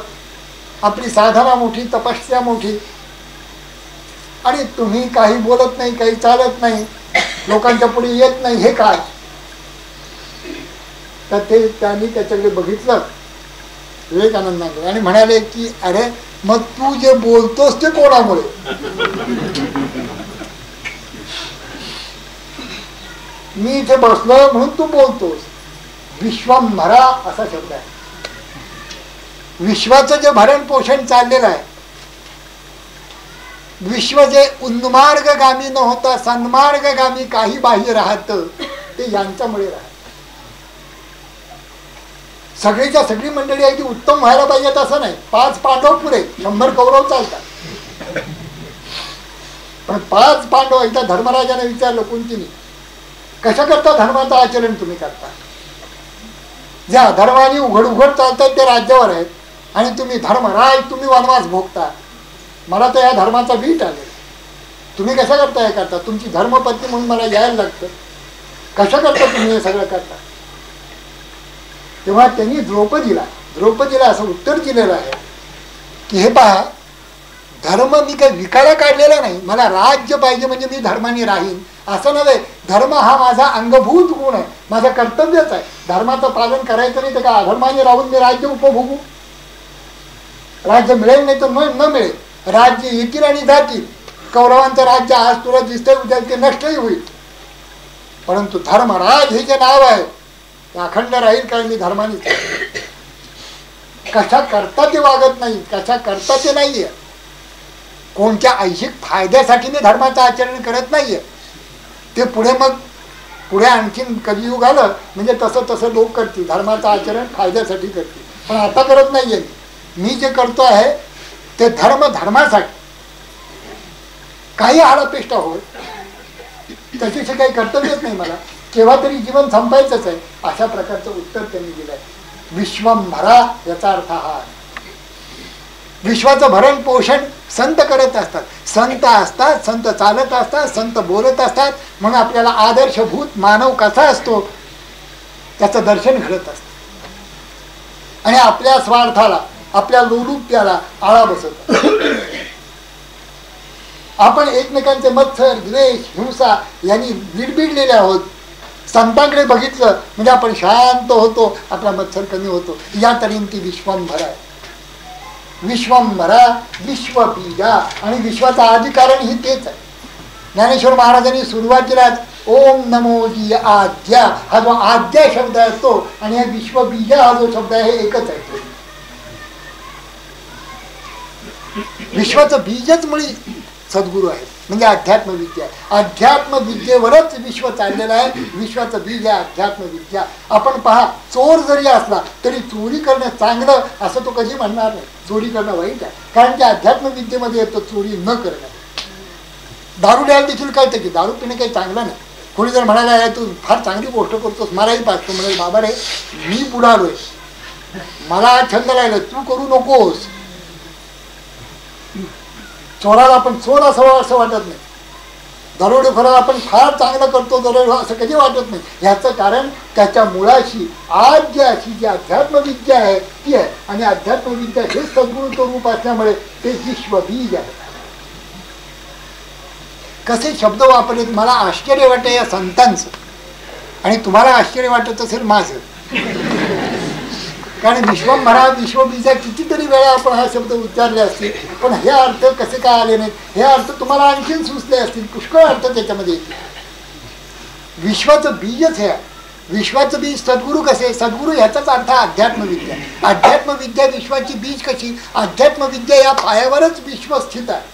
आपली साधना मोठी, तपस्या मोठी, आणि तुम्ही काही बोलत नाही, काही चालत नाही, लोकांच्या पुढे येत नाही, हे काय. तर ते त्यांनी त्याच्याकडे बघितलं विवेकानंदांकडे आणि म्हणाले की अरे मग तू जे बोलतोस ते कोणामुळे. मी इथे बसलो म्हणून तू बोलतोस. विश्वंभरा असा शब्द आहे. विश्वाचं जे भरण पोषण चाललेलं आहे, विश्व जे उन्मार्गगामी न होता सन्मार्गगामी काही बाह्य राहतं ते यांच्यामुळे राहत. सगळीच्या सगळी मंडळी आहे ती उत्तम व्हायला पाहिजेत असं नाही. 5 पांडव पुरे, 100 कौरव चालतात. पण 5 पांडव एकदा धर्मराजाने विचारलं कुंतीने, कशा करता धर्माचं आचरण तुम्ही करता. ज्या धर्माने उघड उघड चालतात ते राज्यावर आहेत आणि तुम्ही धर्मराज, तुम्ही वनवास भोगता. मला तर या धर्माचा वीट आले. तुम्ही कशा करता हे करता, तुमची धर्मपत्नी म्हणून मला यायला लागतं, कशा करता तुम्ही हे सगळं करता. तेव्हा त्यांनी द्रौपदीला असं उत्तर दिलेलं आहे की हे पहा, धर्म मी काही विकायला काढलेला नाही. मला राज्य पाहिजे म्हणजे मी धर्माने राहीन असं नव्हे. धर्म हा माझा अंगभूत गुण आहे, माझं कर्तव्यच आहे. धर्माचं पालन करायचं नाही तर का अधर्माने राहून मी राज्य उपभोगू? राज्य मिळेल नाही तर न मिळेल. राज्य येतील आणि जातील. कौरवांचं राज्य आज तुला दिसतंय, उद्या ते नष्टही होईल. परंतु धर्मराज हे जे नाव आहे ते अखंड राहील, कारण मी धर्माने कशा करता ते वागत नाही, कशा करता ते नाहीये. कोणत्या ऐहिक फायद्यासाठी मी धर्माचं आचरण करत नाहीये. ते पुढे आणखीन कलियुग आलं म्हणजे तसं लोक करतील, धर्माचं आचरण फायद्यासाठी करतील. पण आता करत नाहीये. मी जे करतो आहे ते धर्मासाठी. काही आळापेष्टा होय त्याच्याशी काही कर्तव्यच नाही मला, केव्हा तरी जीवन संपायचंच आहे, अशा प्रकारचं उत्तर त्यांनी दिलं आहे. विश्वंभरा याचा अर्थ हा. विश्वाचं भरण पोषण संत करत असतात. संत असतात, संत चालत असतात, संत बोलत असतात. म्हणून आपल्याला आदर्शभूत मानव कसा असतो त्याचं दर्शन घडत असतं. आणि आपल्या स्वार्थाला, आपल्या लोलुप्याला आळा बसत. आपण एकमेकांचे मत्सर, द्वेष, हिंसा यांनी बिडबिडलेले आहोत. संतांकडे बघितलं म्हणजे आपण शांत होतो, आपला मत्सर कमी होतो. या तऱ्हेने ती विश्वंभरा आहे. विश्वंभरा, विश्वबीजा. आणि विश्वाचं आदि कारण ही तेच आहे. ज्ञानेश्वर महाराजांनी सुरुवातीलाच ओम नमो जी आद्या हा जो आद्या शब्द आहे तो, आणि हा विश्वबीजा हा जो शब्द आहे हे एकच आहे. विश्वाचं बीजच मुळी सद्गुरू आहे, म्हणजे अध्यात्म विद्या. अध्यात्म विद्येवरच विश्व चाललेलं आहे. विश्वाचं बीज आहे अध्यात्म विद्या. आपण पहा, चोर जरी असला तरी चोरी करणं चांगलं असं तो कधी म्हणणार नाही. चोरी करणं वाईट आहे, कारण की अध्यात्म विद्येमध्ये येतं चोरी न करणं. दारू द्यायला देखील कळतं की दारू पिणं काही चांगलं नाही. कोणी जर म्हणाला तू फार चांगली गोष्ट करतोस, मलाही पाहतो, म्हणाल बाबा रे मी बुडालोय, मला छंद लागला, तू करू नकोस. चोराला आपण चोर असावं असं वाटत नाही. दरोडेखोराला आपण फार चांगलं करतो दरोडे असं कधी वाटत नाही. ह्याचं कारण त्याच्या मुळाशी आज जी अशी जी अध्यात्मविद्या आहे ती आहे. आणि अध्यात्मविद्या हे सद्गुरूचं रूप असल्यामुळे ते विश्वबीज आहे. कसे शब्द वापरले मला आश्चर्य वाटतं या संतांचं, आणि तुम्हाला आश्चर्य वाटत असेल माझं. कारण विश्वंभरा, विश्वबीजा कितीतरी वेळा आपण हा शब्द उच्चारले असतील, पण हे अर्थ कसे काय आले नाहीत. हे अर्थ तुम्हाला आणखीन सुचले असतील. पुष्कळ अर्थ त्याच्यामध्ये येतील. विश्वाचं बीजच हे आहे. विश्वाचं बीज सद्गुरू कसे? सद्गुरू ह्याचाच अर्थ अध्यात्मविद्या. अध्यात्मविद्या विश्वाची बीज कशी? अध्यात्मविद्या या पायावरच विश्व स्थित आहे.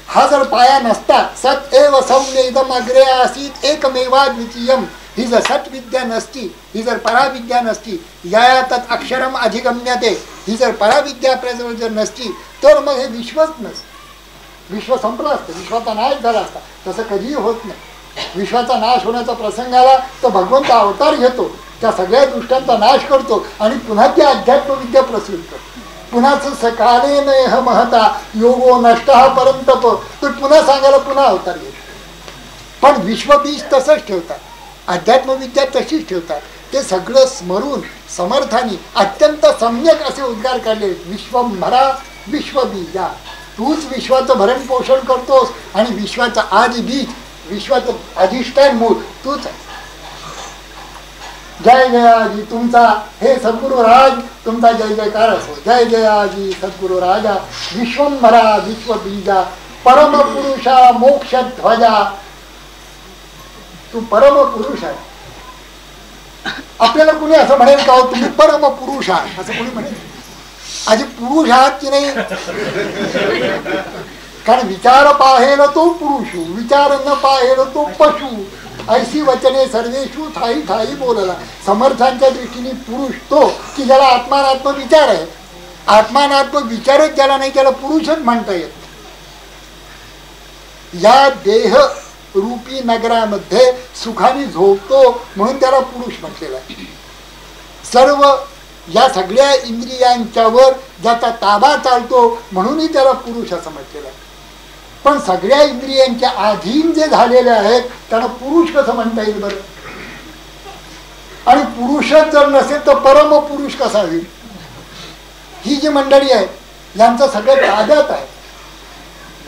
हा जर पाया नसता, सत एव सौम्य इदम अग्रे आसीत एकमेवाद्वितीयम, ही जर सत्विद्या नसती, ही जर पराविद्या नसती, या तत् अक्षरम अधिगम्यते, ही जर पराविद्या आपल्याजवळ जर नसती तर मग हे विश्वच नसतं. विश्व संपलं असतं, विश्वाचा नाश झाला असता. तसं कधीही होत नाही. विश्वाचा नाश होण्याचा प्रसंग आला तर भगवंत अवतार घेतो, त्या सगळ्या दृष्टांचा नाश करतो आणि पुन्हा ती अध्यात्मविद्या प्रसृत करतो. पुन्हाच सकाळे नेह महता योगो नष्ट हा परंतप, तर पुन्हा सांगायला पुन्हा अवतार घेतो. पण विश्वबीज तसंच ठेवतात, अध्यात्मविद्या तशीच ठेवतात. ते सगळं स्मरून समर्थानी अत्यंत सम्यक असे उद्गार काढले. विश्वंभरा, विश्वबीजा. तूच विश्वाचं भरण पोषण करतोस आणि विश्वाचं आदि बीज, विश्वाचं अधिष्ठान मूळ तूच आहे. जय जयाजी तुमचा हे सद्गुरु राज, तुमचा जय जयकार असो. जय जयाजी सद्गुरु राजा, विश्वंभरा, विश्वबीजा, परमपुरुषा, मोक्षध्वजा. तू परम पुरुष आहे. आपल्याला कुणी असं म्हणेल का तुम्ही परम पुरुष आहात असं कोणी म्हणेल? आधी पुरुष आहात की नाही? कारण विचार पाहेल तो पुरुष, विचार न पाहेल तो पशु, ऐशी वचने सर्वेशु ठाई ठाई बोलला. समर्थांच्या दृष्टीने पुरुष तो की ज्याला आत्मानात्म विचार आहे. आत्मानात्म विचारच ज्याला नाही त्याला पुरुषच म्हणता येत. या देह रूपी नगरामध्ये सुखाने झोपतो म्हणून त्याला पुरुष म्हटलेला आहे. सर्व या सगळ्या इंद्रियांच्यावर ज्याचा ताबा चालतो म्हणूनही त्याला पुरुष असं म्हटलेलं आहे. पण सगळ्या इंद्रियांच्या अधीन जे झालेले आहेत त्यांना पुरुष कसं म्हणता येईल बरं? आणि पुरुषच जर नसेल तर परम पुरुष कसा होईल? ही जी मंडळी आहे यांचं सगळं ताब्यात आहे.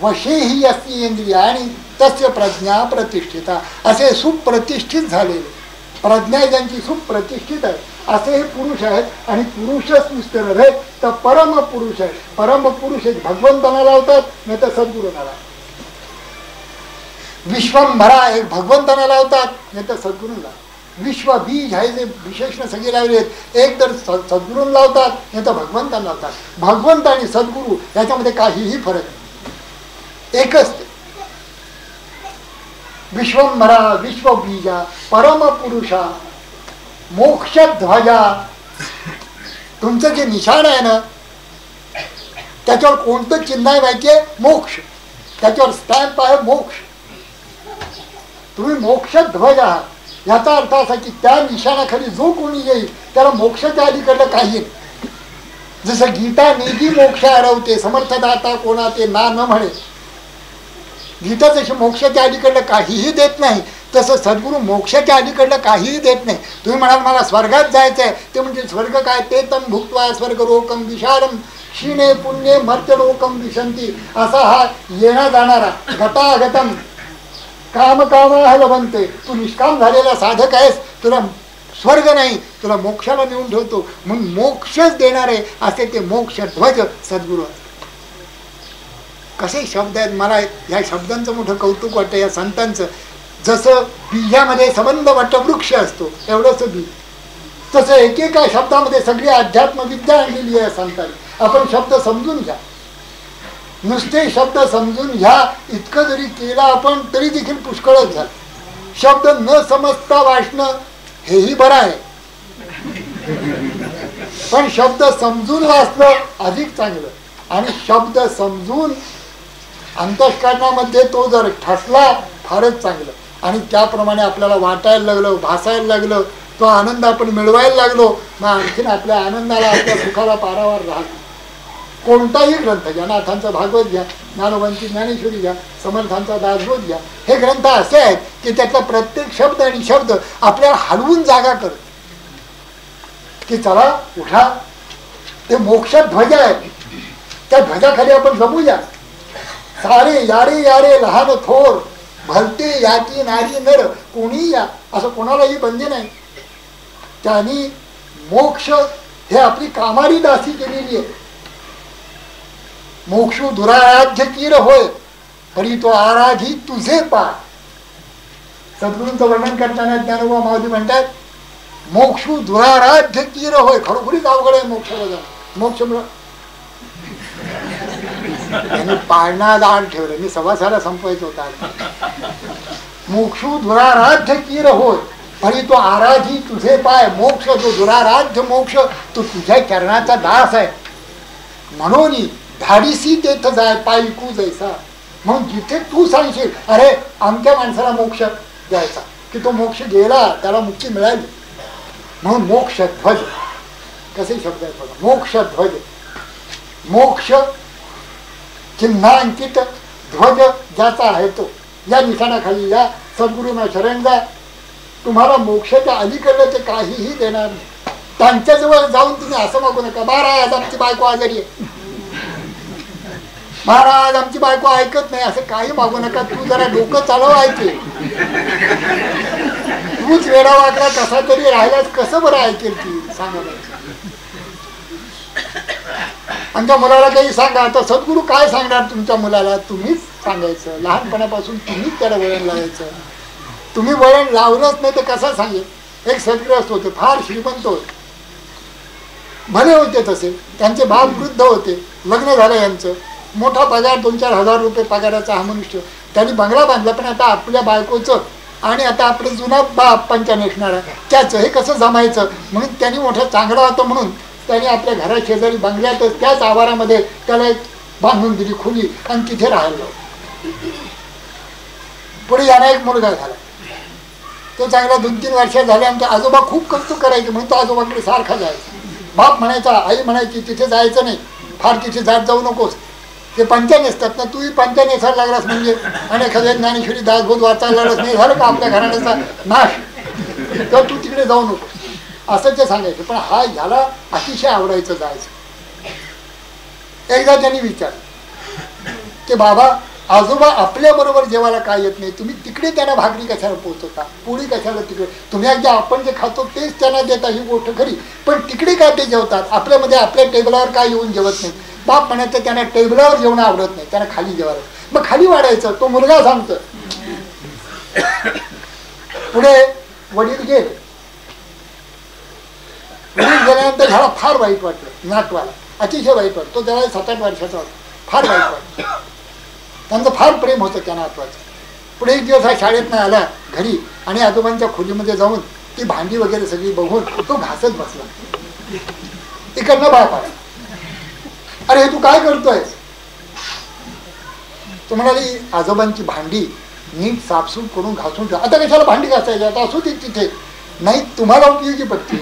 वशे ही असती इंद्रिय आणि तस्य प्रज्ञा प्रतिष्ठिता, असे सुप्रतिष्ठित झालेले प्रज्ञा ज्यांची सुप्रतिष्ठित आहे असे हे पुरुष आहेत. आणि पुरुषच नुसते नव्हे तर परम पुरुष आहे. परम पुरुष हे भगवंताला लावतात, नाही तर सद्गुरूंना. विश्वंभरा एक भगवंताला लावतात, नाही तर सद्गुरूंना. विश्व बीज आहे जे विशेषण सगळे लावले आहेत, एक तर सद्गुरूंना लावतात, नाही तर भगवंतांना लावतात. भगवंत आणि सद्गुरू याच्यामध्ये काहीही फरक नाही, एकच ते. विश्वंभरा विश्वबीजा परम पुरुषा मोक्षध्वजा. तुमचं जे निशाण आहे ना त्याच्यावर कोणतं चिन्ह आहे माहितीये? मोक्ष. त्याच्यावर स्टॅम्प आहे मोक्ष. तुम्ही मोक्षध्वज आहात. याचा अर्थ असा की त्या निशाणाखाली जो कोणी येईल त्याला मोक्षाच्या अलीकडलं काही. जसं गीता नेगी मोक्ष हरवते, समर्थदाता कोणा ते ना न म्हणे. गीता जशी मोक्षाच्या अलीकडलं काहीही देत नाही, तसं सद्गुरू मोक्षाच्या अलीकडलं काहीही देत नाही. तुम्ही म्हणाल मला स्वर्गात जायचं आहे, ते म्हणजे स्वर्ग काय? ते तम भुक्त्वा स्वर्गलोकम विशालम क्षीणे पुण्ये मर्त्यलोकम विशंती. असा हा येणं जाणारा गतागतम कामकामा लभंते. तू निष्काम झालेला साधक आहेस, तुला स्वर्ग नाही तुला मोक्षाला नेऊन ठेवतो, म्हणून मोक्षच देणारे असे ते मोक्षध्वज सद्गुरू. कसे शब्द आहेत. मला या शब्दांचं मोठं कौतुक वाटतं या संतांचं. जसं बीजामध्ये संबंध वटवृक्ष असतो एवढंच बी, तसं एकेका शब्दामध्ये सगळी अध्यात्मविद्या आणलेली आहे संतांनी. आपण शब्द समजून घ्या, नुसते शब्द समजून घ्या इतकं जरी केलं आपण तरी देखील पुष्कळच झालं. शब्द न समजता वाचणं हेही बरं आहे, पण शब्द समजून वाचलं अधिक चांगलं. आणि शब्द समजून अंतःकरणामध्ये तो जर ठसला फारच चांगलं. आणि त्याप्रमाणे आपल्याला वाटायला लागलं, भासायला लागलं, तो आनंद आपण मिळवायला लागलो, मग आणखीन आपल्या आनंदाला आपल्या सुखाला पारावर राहतो. कोणताही ग्रंथ घ्या, नाथांचा भागवत घ्या, ज्ञानोबांची ज्ञानेश्वरी घ्या, समर्थांचा दासबोध घ्या, हे ग्रंथ असे आहेत की त्यातला प्रत्येक शब्द आणि शब्द आपल्याला हलवून जागा करत की चला उठा. ते मोक्षध्वज आहेत, त्या ध्वजाखाली आपण जमूया. सारे यारे यारे लहान थोर भलते याती नारी नर कोणी या, असं कोणालाही बंदी नाही. त्यांनी मोक्ष हे आपली कामारी दासी केलेली आहे. मोक्षू दुराराध्य कीर होय तरी तो आराधी तुझे पाय. सद्गुरूंचं वर्णन करताना ज्ञानोबा माऊली म्हणतात मोक्षू दुराराध्य कीर होय. खरोखरीच अवघड आहे मोक्षाला जाणं. मोक्ष त्यांनी पाळणा दान ठेवलं, मी सभासाला संपवायचं होता. मोक्षू दुराराध्य कीर होय तरी तो आराधी तुझे पाय. मोक्ष जो दुराराध्य मोक्ष तो तुझ्या चरणाचा दास आहे. म्हणून धाडीसी तेथ जाय पायकू जैसा. म्हणून जिथे तू सांगशील अरे आमच्या माणसाला मोक्ष द्यायचा की तो मोक्ष गेला, त्याला मुक्ती मिळाली. म्हणून मोक्षध्वज कसे शब्द आहेत बघा. मोक्षध्वज, मोक्ष चिन्हांकित ध्वज ज्याचा आहे तो. या निशाणाखाली या, सद्गुरूंना शरण जा. तुम्हाला मोक्षाच्या अलीकडलं ते काहीही देणार नाही. त्यांच्याजवळ जाऊन तुम्ही असं मागू नका महाराज आमची बायको आजारी आहे, महाराज आमची बायको ऐकत नाही, असं काही मागू नका. तू जरा डोकं चालव, ऐके. तूच वेडा वागला कसा तरी राहिलास कसं बरं ऐकेल ती? सांगा. आमच्या मुलाला काही सांगा. आता सद्गुरू काय सांगणार तुमच्या मुलाला? तुम्हीच सांगायचं. लहानपणापासून तुम्हीच त्याला वळण लावायचं. तुम्ही वळण लावलंच नाही तर कसं सांगेल? एक सद्गृहस्थ होते, फार श्रीमंत होते, भले होते तसे. त्यांचे बाप वृद्ध होते, लग्न झालं यांचं, मोठा पगार 2-4 हजार रुपये पगाराचा हा मनुष्य. त्यांनी बंगला बांधला, पण आता आपल्या बायकोचं आणि आता आपलं जुना बाप पंचानेसणारा त्याचं हे कसं जमायचं? म्हणून त्यांनी मोठा चांगला होता म्हणून त्यांनी आपल्या घरा शेजारी बंगल्यातच त्याच आवारामध्ये त्याला एक बांधून दिली खोली आणि तिथे राहायला. पुढे याला एक मुलगा झाला, तो चांगला 2-3 वर्ष झाले. आमच्या आजोबा खूप कौतुक करायचे म्हणून तो आजोबाकडे सारखा जायचा. बाप म्हणायचा, आई म्हणायची तिथे जायचं नाही, फार तिथे जात जाऊ नकोस, ते पंचा नेसतात ना, तूही पंचा नेसायला लागलास म्हणजे आणि एखाद्या ज्ञानेश्वरी दासबोध वाचायला लागलास नाही झालं का आपल्या घराण्याचा नाश, तर तू तिकडे जाऊ नकोस असं ते सांगायचं. पण हा ह्याला अतिशय आवडायचं जायचं. एकदा त्यांनी विचारलं की बाबा आजोबा आपल्या बरोबर जेवायला काय येत नाही, तुम्ही तिकडे त्यांना भाकरी कशाला पोहोचवता, पोळी कशाला तिकडे, तुम्ही अगदी आपण जे खातो तेच त्यांना देता ही गोष्ट खरी, पण तिकडे काय ते जेवतात, आपल्यामध्ये आपल्या टेबलावर काय येऊन जेवत नाही. बाप म्हणायचं त्यांना टेबलावर जेवण आवडत नाही, त्यांना खाली जेवायला. मग खाली वाढायचं. तो मुलगा सांगतो. पुढे वडील गेले. वडील गेल्यानंतर ह्याला फार वाईट वाटलं, नातवाला अतिशय वाईट वाटतं. तो त्याला 7-8 वर्षाचा होता. फार वाईट वाटतं. त्यांचं फार प्रेम होतं त्या नातवाचं. पुढे एक दिवस हा शाळेत नाही आला घरी आणि आजोबांच्या खोलीमध्ये जाऊन ती भांडी वगैरे सगळी बघून तो घासत बसला. इकडनं बाप आला. अरे तू काय करतोय? तो म्हणाली आजोबांची भांडी नीट साफसूफ करून घासून ठेव. आता कशाला भांडी घासायची, आता असू दे तिथे, नाही तुम्हाला उपयोगी पडते.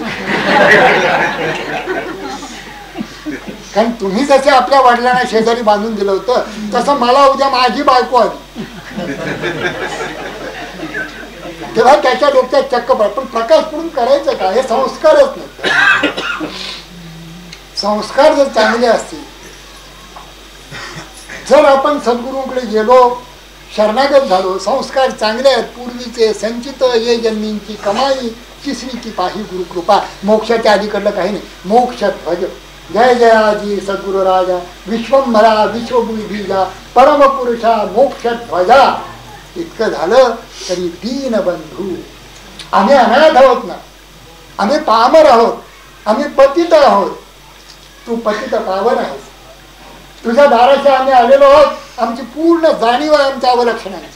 कारण तुम्ही जसे आपल्या वडिलांना शेजारी बांधून दिलं होतं तसं मला उद्या माझी बायको आली तेव्हा त्याच्या डोक्यात चक्क पड. पण प्रकाश पडून करायचं का, हे संस्कारच नाही. संस्कार जर चांगले असतील, जर आपण सद्गुरूंकडे गेलो, शरणागत झालो, संस्कार चांगले आहेत पूर्वीचे, संचित ये जन्मींची कमाई, तिसरीची पाही गुरुकृपा, मोक्षाच्या अलीकडलं काही नाही. मोक्ष ध्वज जय जयाजी सद्गुरु राजा विश्वंभरा विश्वभूमी बीजा परमपुरुषा मोक्ष ध्वजा. इतकं झालं तरी दीनबंधू. आम्ही अनाथ आहोत ना, आम्ही पामर आहोत, आम्ही पतित आहोत. तू पतित पावन आहेस. तुझ्या दाराशी आम्ही आलेलो आहोत. आमची पूर्ण जाणीव आहे आमच्या अवलक्षणांची,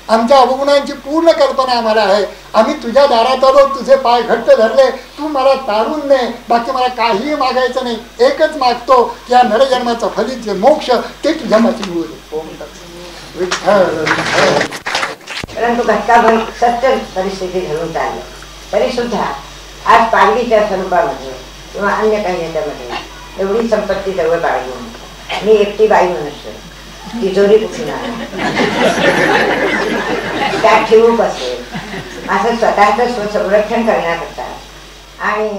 आमच्या अवगुणांची पूर्ण कल्पना आम्हाला आहे. आम्ही तुझ्या दारात आलो, तुझे पाय घट्ट धरले, तू मला तारून दे, बाकी मला काहीही मागायचं नाही. एकच मागतो की या नरजन्माचं फलित जे मोक्ष ते तुझ्या माती मिळू दे. परंतु घटकाभर सत्य परिस्थिती घडून चाललं तरी सुद्धा आज पालवीच्या स्वरूपामध्ये किंवा अन्य काही याच्यामध्ये एवढी संपत्ती जवळ बाळगून मी एकटी बाई मनुष्य तिजोरी कुठून त्यात ठेवू कसे असं स्वतःचं स्वसंरक्षण करण्याकरता आणि